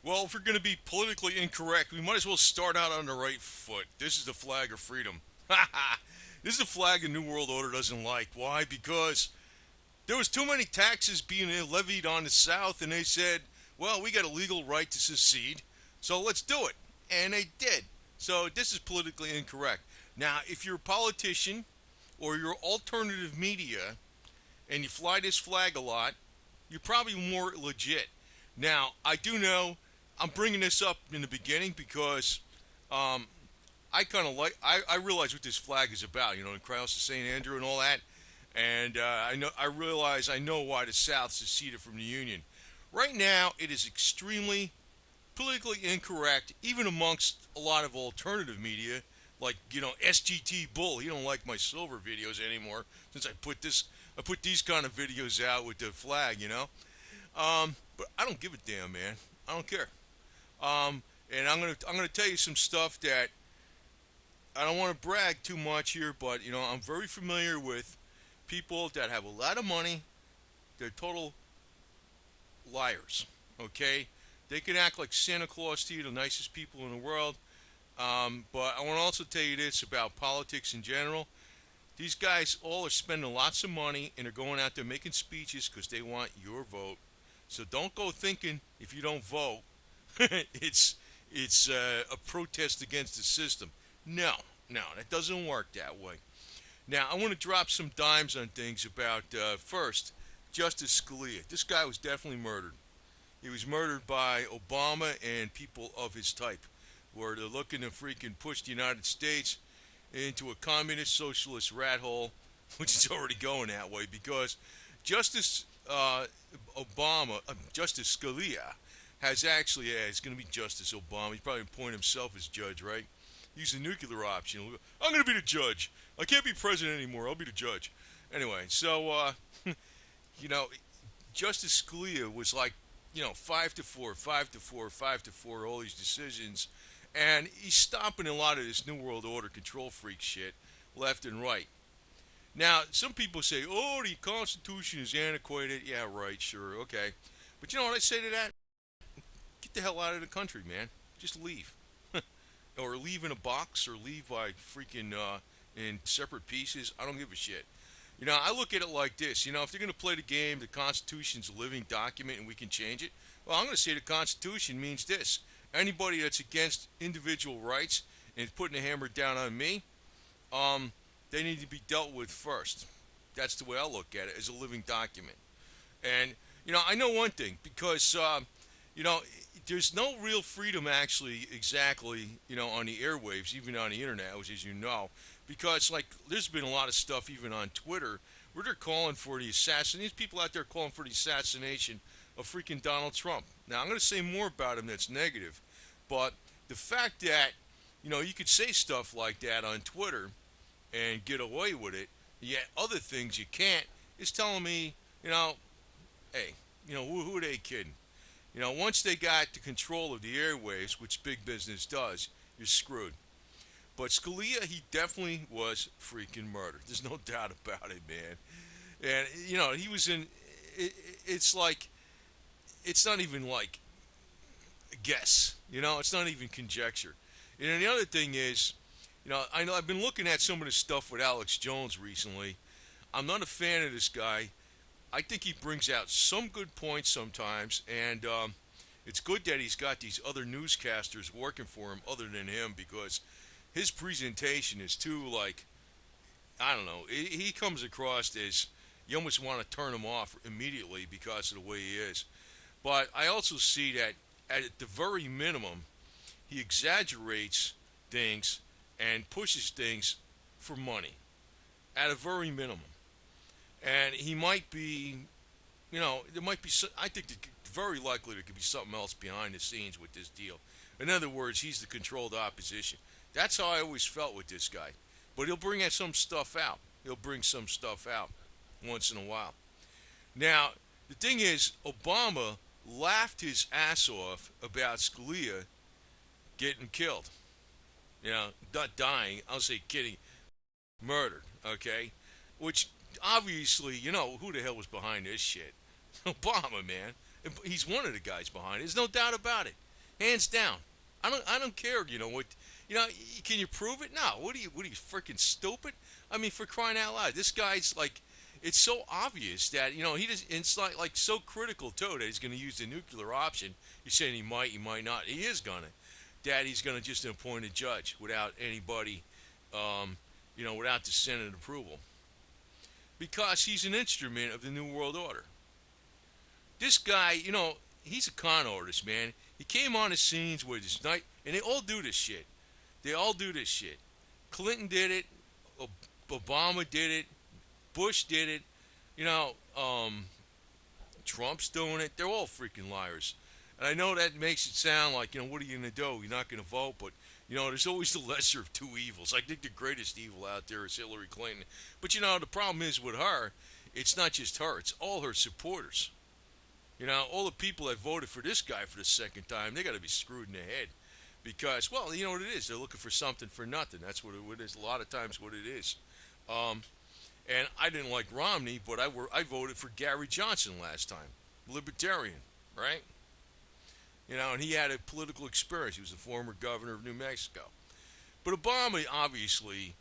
Well, if we're going to be politically incorrect, we might as well start out on the right foot. This is the flag of freedom. This is the flag the New World Order doesn't like. Why? Because there was too many taxes being levied on the South, and they said, well, we got a legal right to secede, so let's do it. And they did. So this is politically incorrect. Now, if you're a politician or you're alternative media and you fly this flag a lot, you're probably more legit. Now, I do know I'm bringing this up in the beginning because um, I realize what this flag is about. You know, the cross of St. Andrew and all that, and I know why the South seceded from the Union. Right now, it is extremely politically incorrect, even amongst a lot of alternative media, like SGT Bull. He don't like my silver videos anymore since I put these kind of videos out with the flag. But I don't give a damn, man. I don't care. And I'm gonna tell you some stuff that I don't want to brag too much here, but I'm very familiar with people that have a lot of money. They're total liars. Okay, they can act like Santa Claus to you, the nicest people in the world. But I want to also tell you this about politics in general. These guys all are spending lots of money and are going out there making speeches because they want your vote. So don't go thinking if you don't vote, it's a protest against the system. No, no, that doesn't work that way. Now I want to drop some dimes on things about first Justice Scalia. This guy was definitely murdered. He was murdered by Obama and people of his type, where they're looking to freaking push the United States into a communist socialist rat hole, which is already going that way because Justice Justice Scalia has actually, it's going to be Justice Obama. He's probably appoint himself as judge, right? Use the nuclear option. I'm going to be the judge. I can't be president anymore. I'll be the judge. Anyway, so, you know, Justice Scalia was like, 5-4, 5-4, 5-4, all these decisions. And he's stopping a lot of this New World Order control freak shit left and right. Now, some people say, oh, the Constitution is antiquated. Yeah, right, sure, okay. But you know what I say to that? Get the hell out of the country, man. Just leave. Or leave in a box, or leave by freaking in separate pieces. I don't give a shit. I look at it like this. If they're going to play the game, the Constitution's a living document and we can change it. Well, I'm going to say the Constitution means this. Anybody that's against individual rights and is putting a hammer down on me, they need to be dealt with first. That's the way I look at it, as a living document. And, I know one thing, because, there's no real freedom actually exactly, on the airwaves, even on the internet, as you know, because, like, there's been a lot of stuff even on Twitter where they're calling for the assassination. These people out there calling for the assassination of freaking Donald Trump. Now, I'm going to say more about him that's negative, but the fact that, you could say stuff like that on Twitter and get away with it, yet other things you can't, is telling me, hey, who are they kidding? Once they got the control of the airwaves, which big business does, you're screwed. But Scalia, he definitely was freaking murdered. There's no doubt about it, man. And, he was in, it's like, it's not even like a guess, it's not even conjecture. And the other thing is, I've been looking at some of the stuff with Alex Jones recently. I'm not a fan of this guy. I think he brings out some good points sometimes, and it's good that he's got these other newscasters working for him other than him, because his presentation is too, like, I don't know, he comes across as you almost want to turn him off immediately because of the way he is. But I also see that at the very minimum, he exaggerates things and pushes things for money at a very minimum. And he might be, there might be, I think very likely there could be something else behind the scenes with this deal. In other words, he's the controlled opposition. That's how I always felt with this guy. But he'll bring some stuff out. He'll bring some stuff out once in a while. Now, the thing is, Obama laughed his ass off about Scalia getting killed. Not dying, I'll say kidding, murdered, okay? Which, obviously, who the hell was behind this shit? Obama, man. He's one of the guys behind it. There's no doubt about it. hands down. I don't care. You know what? You know, can you prove it? No. What are you freaking stupid? I mean, for crying out loud, this guy's like, it's so obvious that he does. It's like so critical too that he's going to use the nuclear option. You're saying he might not. He is gonna. That he's going to just appoint a judge without anybody, without the Senate approval, because he's an instrument of the New World Order. This guy, he's a con artist, man. He came on the scenes with his night, and they all do this shit. They all do this shit. Clinton did it. Obama did it. Bush did it. You know, Trump's doing it. They're all freaking liars. And I know that makes it sound like, what are you going to do? You're not going to vote, but, there's always the lesser of two evils. I think the greatest evil out there is Hillary Clinton. But, the problem is with her, it's not just her, it's all her supporters. All the people that voted for this guy for the second time, they got to be screwed in the head. Because, well, you know what it is? They're looking for something for nothing. That's what it is. A lot of times what it is. And I didn't like Romney, but I voted for Gary Johnson last time. Libertarian, right? And he had a political experience. He was the former governor of New Mexico. But Obama, obviously,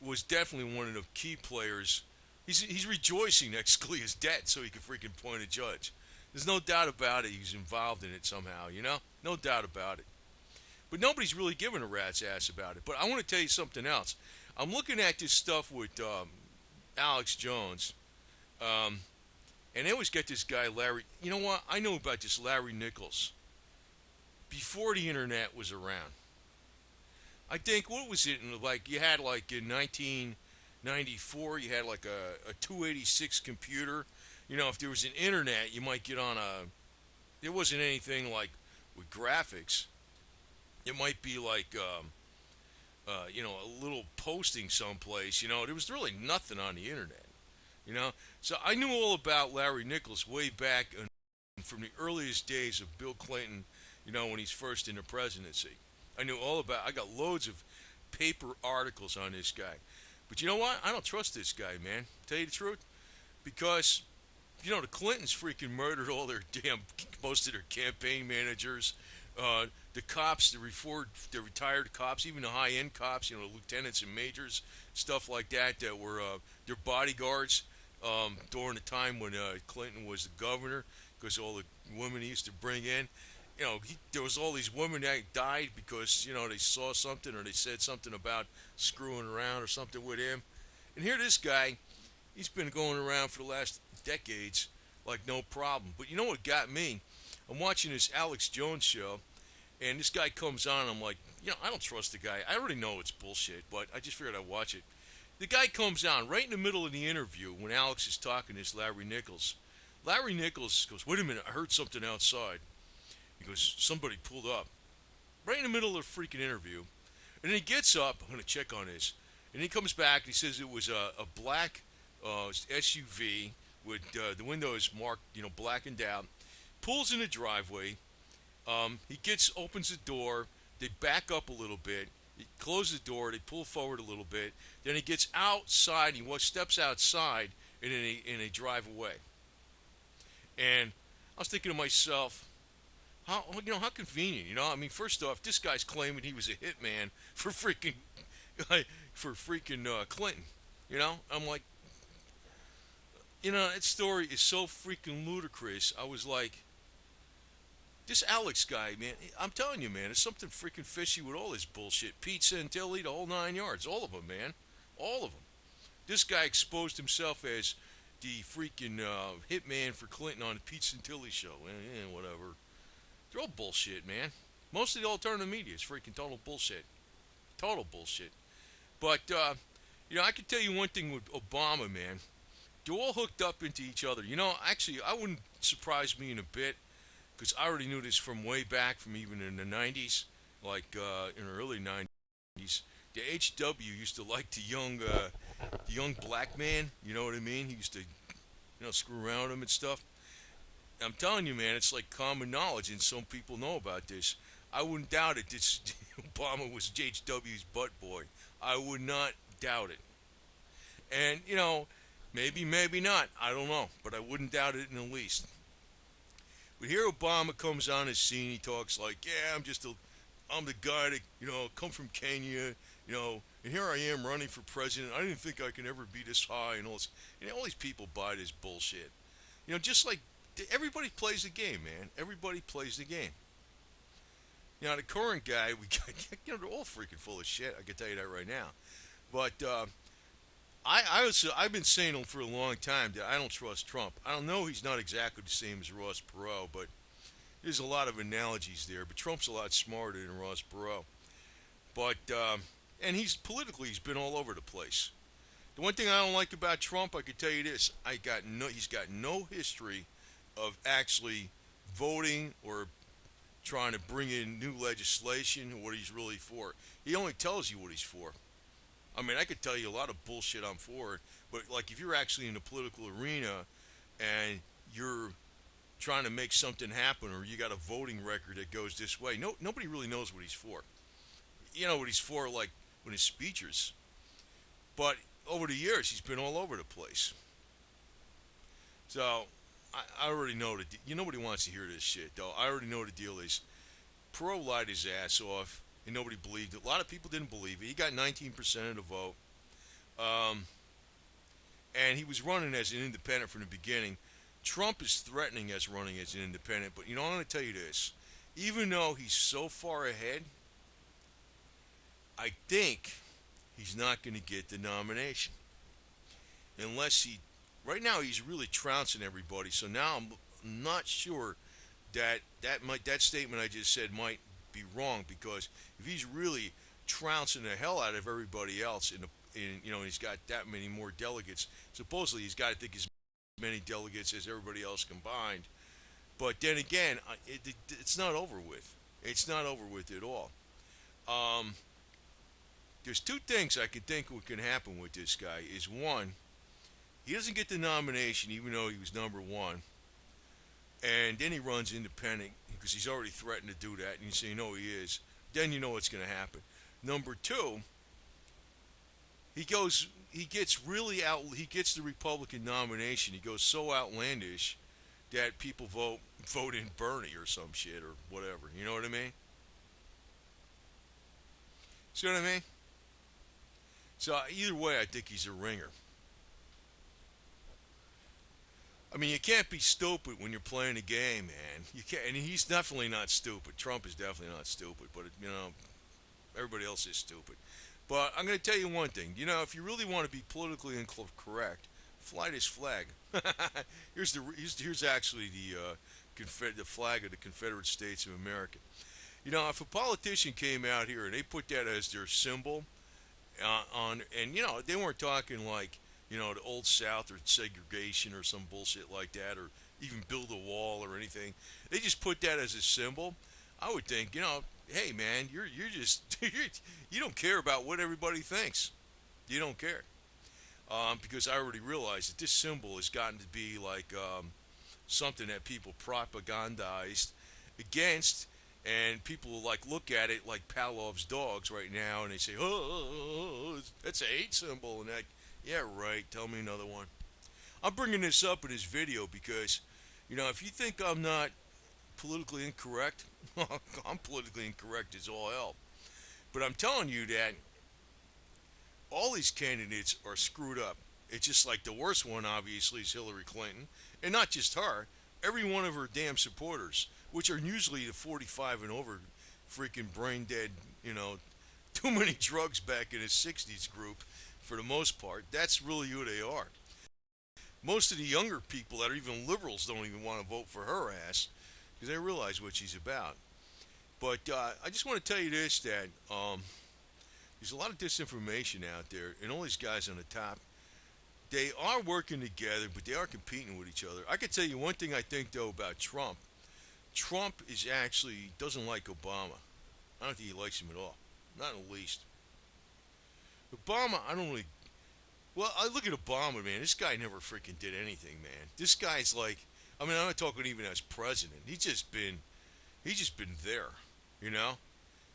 was definitely one of the key players. He's rejoicing that Scalia's dead so he could freaking appoint a judge. There's no doubt about it. He's involved in it somehow, No doubt about it. But nobody's really giving a rat's ass about it. But I want to tell you something else. I'm looking at this stuff with Alex Jones. And they always get this guy, Larry. You know what? I know about this Larry Nichols before the internet was around. I think, what was it? You had in 1994, you had a 286 computer. If there was an internet, you might get on there wasn't anything with graphics. It might be a little posting someplace. There was really nothing on the internet. So I knew all about Larry Nichols way back from the earliest days of Bill Clinton, when he's first in the presidency. I got loads of paper articles on this guy. But you know what? I don't trust this guy, man. Tell you the truth. Because, the Clintons freaking murdered all most of their campaign managers. The cops, the retired cops, even the high-end cops, lieutenants and majors, stuff like that were their bodyguards during the time when Clinton was the governor, because all the women he used to bring in. There was all these women that died because, they saw something or they said something about screwing around or something with him. And here this guy, he's been going around for the last decades like no problem. But you know what got me? I'm watching this Alex Jones show, and this guy comes on, and I'm like, I don't trust the guy. I already know it's bullshit, but I just figured I'd watch it. The guy comes on right in the middle of the interview when Alex is talking to this Larry Nichols. Larry Nichols goes, wait a minute, I heard something outside. He goes, somebody pulled up. Right in the middle of the freaking interview. And then he gets up, I'm going to check on this. And he comes back, and he says it was a black SUV with the windows marked, blackened out. Pulls in the driveway. He opens the door. They back up a little bit. He closes the door. They pull forward a little bit. Then he gets outside. He steps outside, and then they drive away. And I was thinking to myself, how convenient, I mean, first off, this guy's claiming he was a hitman for freaking Clinton, I'm like, that story is so freaking ludicrous. I was like, this Alex guy, man, I'm telling you, man, there's something freaking fishy with all this bullshit. Pete Santilli, the whole 9 yards, all of them, man, all of them. This guy exposed himself as the freaking hitman for Clinton on the Pete Santilli show, whatever. They're all bullshit, man. Most of the alternative media is freaking total bullshit. Total bullshit. But, I can tell you one thing with Obama, man. They're all hooked up into each other. Actually, I wouldn't surprise me in a bit, because I already knew this from way back, from even in the 90s, in the early 90s. The HW used to like the young black man, you know what I mean? He used to, screw around with him and stuff. I'm telling you, man, it's like common knowledge, and some people know about this. I wouldn't doubt it. This Obama was HW's butt boy. I would not doubt it. And, maybe not. I don't know. But I wouldn't doubt it in the least. But here Obama comes on the scene. He talks like, yeah, I'm the guy that, come from Kenya, and here I am running for president. I didn't think I could ever be this high and all this. And all these people buy this bullshit. Just like everybody plays the game, man. Everybody plays the game. The current guy, we got, they're all freaking full of shit. I can tell you that right now. But I've been saying for a long time that I don't trust Trump. I don't know he's not exactly the same as Ross Perot, but there's a lot of analogies there. But Trump's a lot smarter than Ross Perot. But and he's been all over the place. The one thing I don't like about Trump, I can tell you this: he's got no history of actually voting or trying to bring in new legislation or what he's really for. He only tells you what he's for. I mean, I could tell you a lot of bullshit I'm for, but like if you're actually in the political arena and you're trying to make something happen or you got a voting record that goes this way, nobody really knows what he's for. You know what he's for, like when his speeches. But over the years, he's been all over the place. So I already know that. Nobody wants to hear this shit, though. I already know the deal is Perot lied his ass off, and nobody believed it. A lot of people didn't believe it. He got 19% of the vote, and he was running as an independent from the beginning. Trump is threatening as running as an independent, but I'm going to tell you this: even though he's so far ahead, I think he's not going to get the nomination unless he. Right now, he's really trouncing everybody. So now I'm not sure that statement I just said might be wrong, because if he's really trouncing the hell out of everybody else he's got that many more delegates. Supposedly, he's got to think as many delegates as everybody else combined. But then again, it's not over with. It's not over with at all. There's two things I can think what can happen with this guy. Is one, he doesn't get the nomination even though he was number one, and then he runs independent because he's already threatened to do that, and you say, he is. Then you know what's going to happen. Number two, he gets the Republican nomination. He goes so outlandish that people vote in Bernie or some shit or whatever. You know what I mean? See what I mean? So either way, I think he's a ringer. I mean, you can't be stupid when you're playing a game, man. You can't, and he's definitely not stupid. Trump is definitely not stupid, but everybody else is stupid. But I'm going to tell you one thing. If you really want to be politically incorrect, fly this flag. Here's actually the flag of the Confederate States of America. If a politician came out here and they put that as their symbol and they weren't talking like the old South or segregation or some bullshit like that, or even build a wall or anything. They just put that as a symbol. I would think, hey man, you're just you don't care about what everybody thinks. You don't care, because I already realized that this symbol has gotten to be like something that people propagandized against, and people like look at it like Pavlov's dogs right now, and they say, oh, that's a hate symbol, and that. Yeah, right. Tell me another one. I'm bringing this up in this video because, if you think I'm not politically incorrect, I'm politically incorrect as all hell. But I'm telling you that all these candidates are screwed up. It's just like the worst one, obviously, is Hillary Clinton. And not just her, every one of her damn supporters, which are usually the 45 and over freaking brain dead, too many drugs back in his 60s group. For the most part, that's really who they are. Most of the younger people that are even liberals don't even want to vote for her ass because they realize what she's about. But I just want to tell you this, that there's a lot of disinformation out there, and all these guys on the top, they are working together, but they are competing with each other. I can tell you one thing I think, though, about Trump. Trump doesn't like Obama. I don't think he likes him at all. Not in the least. Obama, I don't really. Well, I look at Obama, man. This guy never freaking did anything, man. This guy's like, I'm not talking even as president. He's just been there,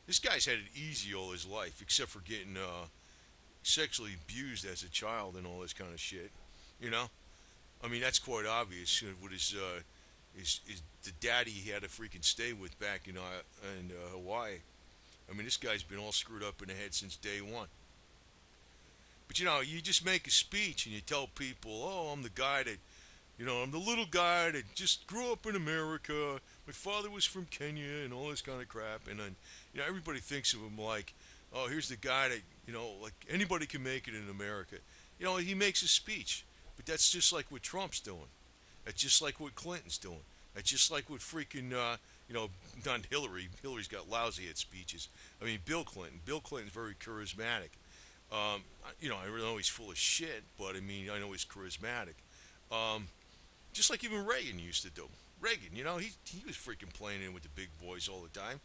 This guy's had it easy all his life, except for getting sexually abused as a child and all this kind of shit, That's quite obvious with his, is the daddy he had to freaking stay with back in Hawaii. I mean, this guy's been all screwed up in the head since day one. But you just make a speech and you tell people, oh, I'm the guy that, I'm the little guy that just grew up in America. My father was from Kenya and all this kind of crap. And then, everybody thinks of him like, oh, here's the guy that, like anybody can make it in America. He makes a speech. But that's just like what Trump's doing. That's just like what Clinton's doing. That's just like what freaking, not Hillary. Hillary's got lousy at speeches. I mean, Bill Clinton. Bill Clinton's very charismatic. I really know he's full of shit, but I mean, I know he's charismatic. Just like even Reagan used to do. Reagan, he was freaking playing in with the big boys all the time.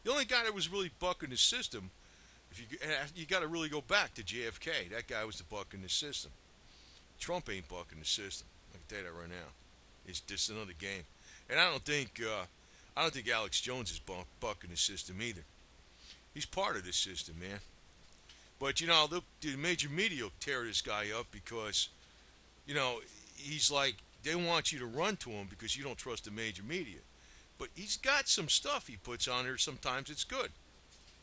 The only guy that was really bucking the system, if you got to really go back to JFK. That guy was the buck in the system. Trump ain't bucking the system. I can tell you that right now. It's just another game, and I don't think Alex Jones is bucking the system either. He's part of this system, man. But the major media will tear this guy up because, he's like they want you to run to him because you don't trust the major media. But he's got some stuff he puts on there. Sometimes it's good,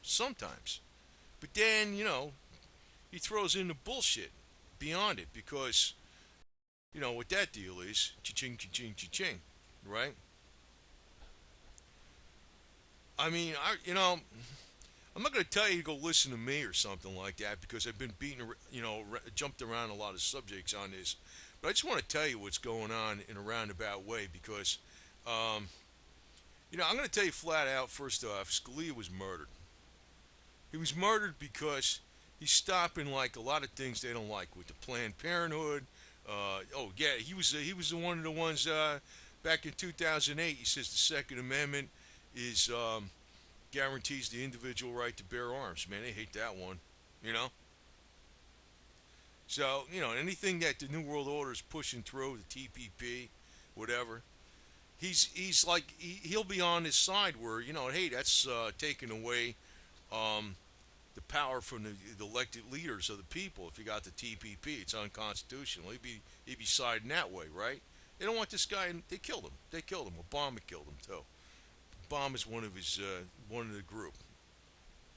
sometimes. But then he throws in the bullshit beyond it because what that deal is, cha-ching, cha-ching, cha-ching, right? I mean, I'm not going to tell you to go listen to me or something like that because I've been jumped around a lot of subjects on this. But I just want to tell you what's going on in a roundabout way because, I'm going to tell you flat out, first off, Scalia was murdered. He was murdered because he's stopping like a lot of things they don't like with the Planned Parenthood. He was one of the ones back in 2008. He says the Second Amendment is guarantees the individual right to bear arms. Man, they hate that one. So anything that the New World Order is pushing through, the TPP, whatever, he's like he'll be on his side where hey, that's taking away the power from the elected leaders of the people. If you got the TPP, it's unconstitutional. He'd be siding that way, right? They don't want this guy. They killed him. Obama killed him too. Obama's one of the group.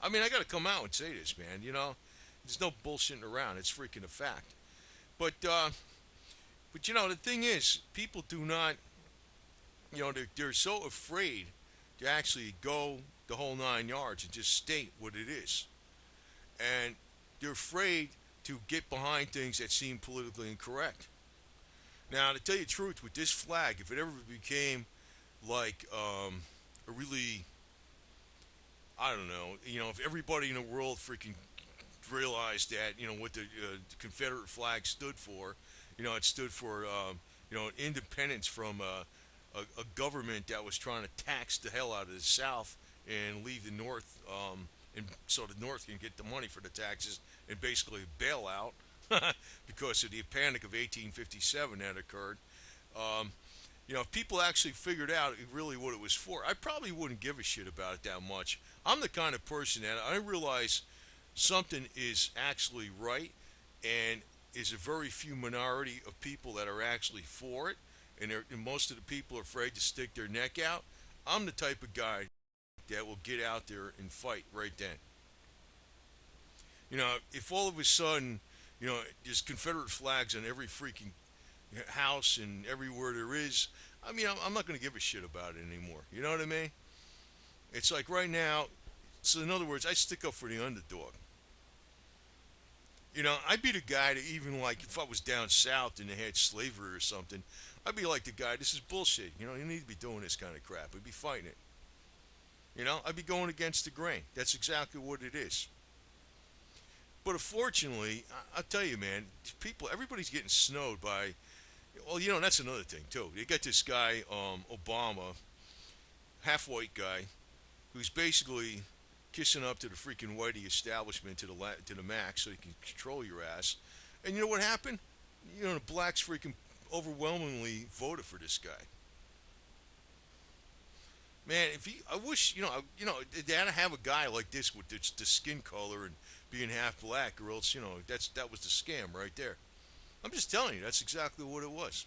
I mean, I got to come out and say this, man. There's no bullshitting around. It's freaking a fact. But the thing is, people do not. They're so afraid to actually go the whole 9 yards and just state what it is. And they're afraid to get behind things that seem politically incorrect. Now, to tell you the truth, with this flag, if it ever became like a really, I don't know, if everybody in the world freaking realized that, what the Confederate flag stood for, it stood for, independence from a government that was trying to tax the hell out of the South and leave the North, and so the North can get the money for the taxes and basically bail out because of the Panic of 1857 that occurred. If people actually figured out really what it was for, I probably wouldn't give a shit about it that much. I'm the kind of person that I realize something is actually right and is a very few minority of people that are actually for it, and most of the people are afraid to stick their neck out. I'm the type of guy that will get out there and fight right then. If all of a sudden, there's Confederate flags on every freaking house and everywhere there is, I mean, I'm not going to give a shit about it anymore. You know what I mean? It's like right now, so in other words, I stick up for the underdog. I'd be the guy that even like if I was down south and they had slavery or something, I'd be like the guy, this is bullshit. You need to be doing this kind of crap. I'd be fighting it. I'd be going against the grain. That's exactly what it is. But unfortunately, I'll tell you, man, everybody's getting snowed by, well, that's another thing, too. They got this guy, Obama, half-white guy, who's basically kissing up to the freaking whitey establishment to the max so he can control your ass. And you know what happened? The blacks freaking overwhelmingly voted for this guy. Man, I wish, they had to have a guy like this with the skin color and being half black, or else, that was the scam right there. I'm just telling you, that's exactly what it was.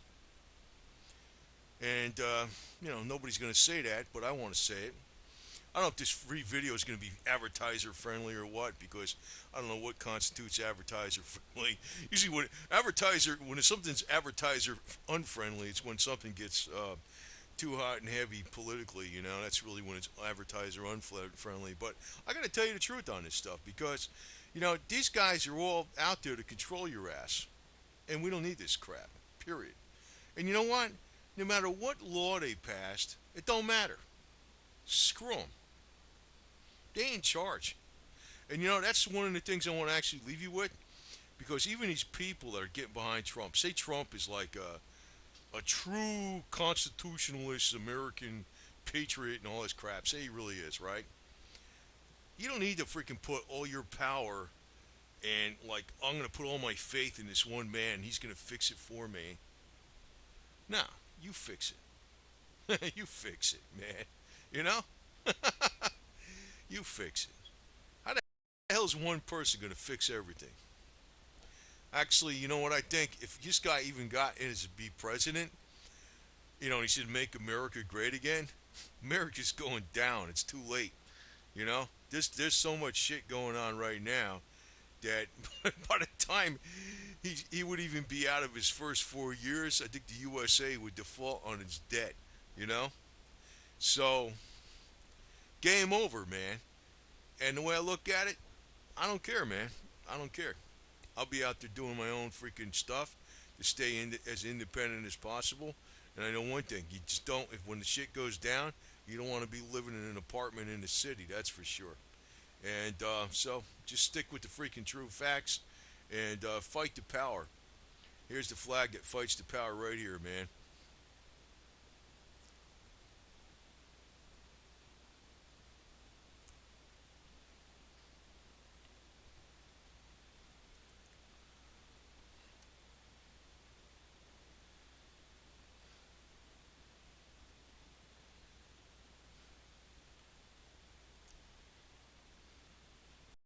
And, nobody's going to say that, but I want to say it. I don't know if this free video is going to be advertiser friendly or what, because I don't know what constitutes advertiser friendly. Usually, when something's advertiser unfriendly, it's when something gets too hot and heavy politically. That's really when it's advertiser unfriendly. But I got to tell you the truth on this stuff, because these guys are all out there to control your ass, and we don't need this crap. Period. And you know what? No matter what law they passed, it don't matter. Screw them. They in charge. And that's one of the things I want to actually leave you with, because even these people that are getting behind Trump, say Trump is like a true constitutionalist American patriot and all this crap. Say he really is, right? You don't need to freaking put all your power and like, I'm going to put all my faith in this one man. He's going to fix it for me. Nah, you fix it. You fix it, man. You know? You fix it. How the hell is one person going to fix everything? Actually, you know what I think? If this guy even got in as to be president, he should make America great again. America's going down. It's too late. There's so much shit going on right now that by the time he would even be out of his first 4 years, I think the USA would default on its debt. You know, so game over, man. And the way I look at it, I don't care, man. I don't care. I'll be out there doing my own freaking stuff to stay as independent as possible. And I know one thing: you just don't. If when the shit goes down, you don't want to be living in an apartment in the city. That's for sure. And so just stick with the freaking true facts and fight the power. Here's the flag that fights the power right here, man.